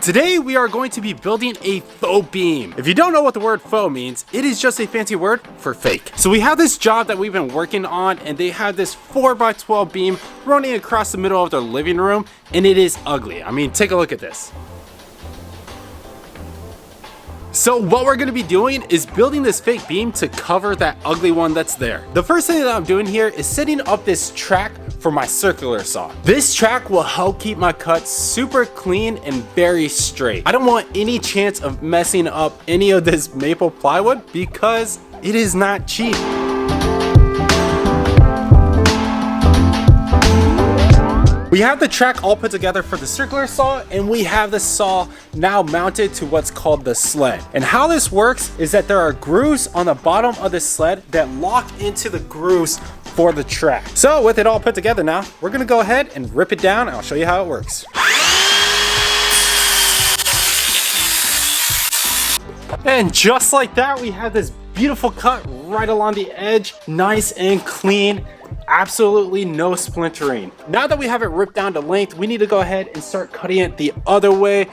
Today we are going to be building a faux beam. If you don't know what the word faux means, it is just a fancy word for fake. So we have this job that we've been working on and they have this 4x12 beam running across the middle of their living room and it is ugly. I mean, take a look at this. So what we're gonna be doing is building this fake beam to cover that ugly one that's there. The first thing that I'm doing here is setting up this track for my circular saw. This track will help keep my cuts super clean and very straight. I don't want any chance of messing up any of this maple plywood because it is not cheap. We have the track all put together for the circular saw and we have the saw now mounted to what's called the sled. And how this works is that there are grooves on the bottom of the sled that lock into the grooves for the track. So with it all put together now, we're gonna go ahead and rip it down and I'll show you how it works. And just like that, we have this beautiful cut right along the edge, nice and clean. Absolutely no splintering. Now that we have it ripped down to length, we need to go ahead and start cutting it the other way.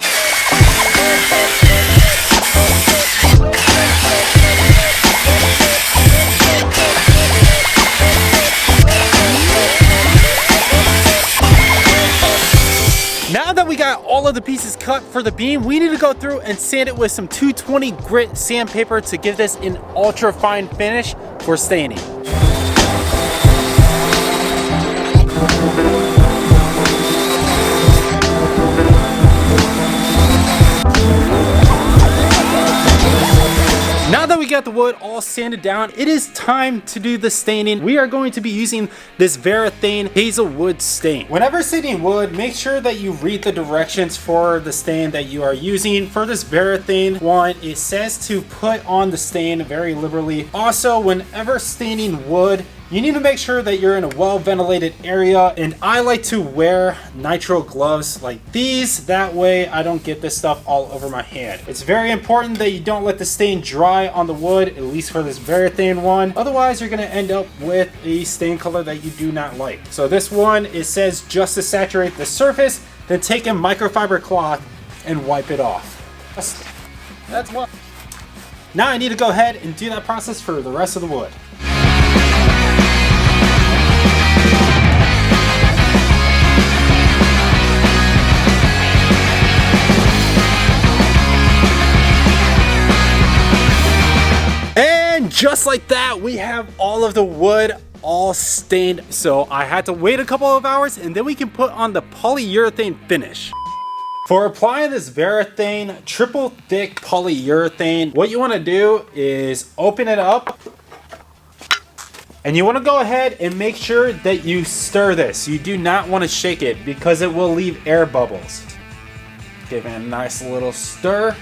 Now that we got all of the pieces cut for the beam, we need to go through and sand it with some 220 grit sandpaper to give this an ultra fine finish for staining. Now that we got the wood all sanded down, it is time to do the staining. We are going to be using this Varathane Hazelwood stain. Whenever staining wood, make sure that you read the directions for the stain that you are using. For this Varathane one, it says to put on the stain very liberally. Also, whenever staining wood, you need to make sure that you're in a well-ventilated area, and I like to wear nitrile gloves like these. That way I don't get this stuff all over my hand. It's very important that you don't let the stain dry on the wood, at least for this Varathane one. Otherwise, you're gonna end up with a stain color that you do not like. So this one, it says just to saturate the surface, then take a microfiber cloth and wipe it off. That's what. Now I need to go ahead and do that process for the rest of the wood. Just like that, we have all of the wood all stained. So I had to wait a couple of hours and then we can put on the polyurethane finish. For applying this Varathane triple thick polyurethane, what you want to do is open it up and you want to go ahead and make sure that you stir this. You do not want to shake it because it will leave air bubbles. Give it a nice little stir.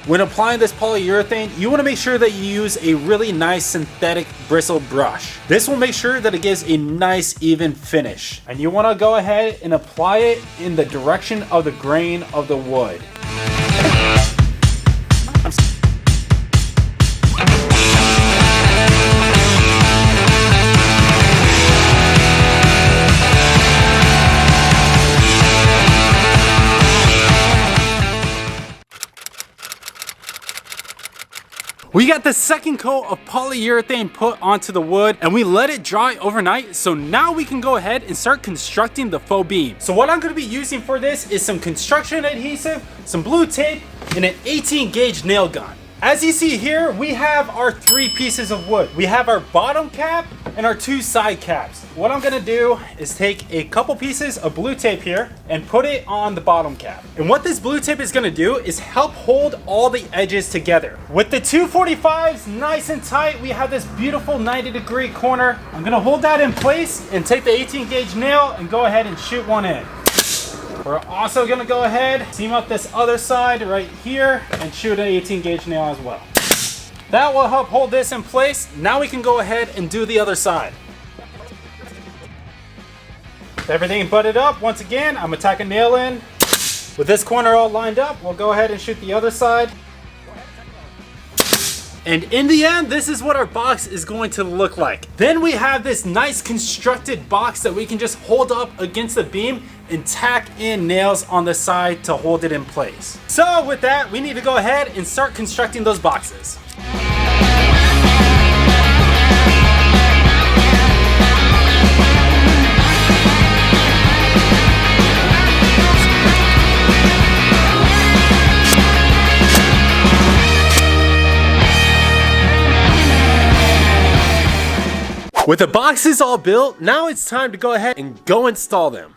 When applying this polyurethane, you want to make sure that you use a really nice synthetic bristle brush. This will make sure that it gives a nice even finish. And you want to go ahead and apply it in the direction of the grain of the wood. We got the second coat of polyurethane put onto the wood and we let it dry overnight. So now we can go ahead and start constructing the faux beam. So what I'm going to be using for this is some construction adhesive, some blue tape, and an 18 gauge nail gun. As you see here, we have our 3 pieces of wood. We have our bottom cap and our 2 side caps. What I'm gonna do is take a couple pieces of blue tape here and put it on the bottom cap. And what this blue tape is gonna do is help hold all the edges together. With the 245s nice and tight, we have this beautiful 90-degree corner. I'm gonna hold that in place and take the 18 gauge nail and go ahead and shoot one in. We're also gonna go ahead, seam up this other side right here and shoot an 18 gauge nail as well. That will help hold this in place. Now we can go ahead and do the other side. With everything butted up, once again, I'm gonna tack a nail in. With this corner all lined up, we'll go ahead and shoot the other side. And in the end, this is what our box is going to look like. Then we have this nice constructed box that we can just hold up against the beam and tack in nails on the side to hold it in place. So with that, we need to go ahead and start constructing those boxes. With the boxes all built, now it's time to go ahead and go install them.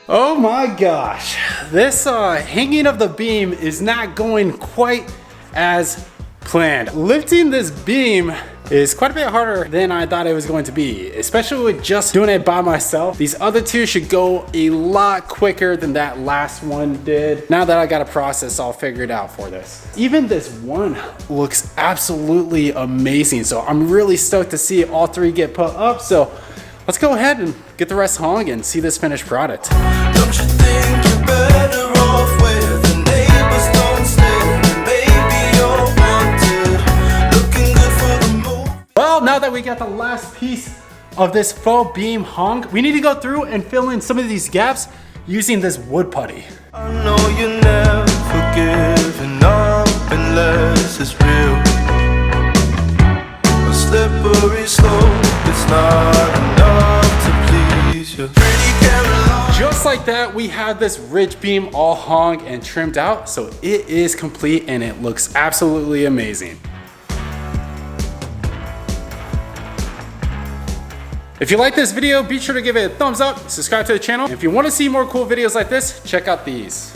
Oh my gosh, this hanging of the beam is not going quite as planned. Lifting this beam is quite a bit harder than I thought it was going to be, especially with just doing it by myself. These other two should go a lot quicker than that last one did. Now that I got a process all figured out for this. Even this one looks absolutely amazing. So I'm really stoked to see all three get put up. So let's go ahead and get the rest hung and see this finished product. Don't you think you're better off where the neighbors don't stay? Maybe you're wanted, looking good for the move. Well, now that we got the last piece of this faux beam hung, we need to go through and fill in some of these gaps using this wood putty. I know you never giving up unless it's real. A slippery slope, it's not enough to please you. Pretty Caroline. Just like that, we have this ridge beam all hung and trimmed out, so it is complete and it looks absolutely amazing. If you like this video, be sure to give it a thumbs up, subscribe to the channel. If you want to see more cool videos like this, check out these.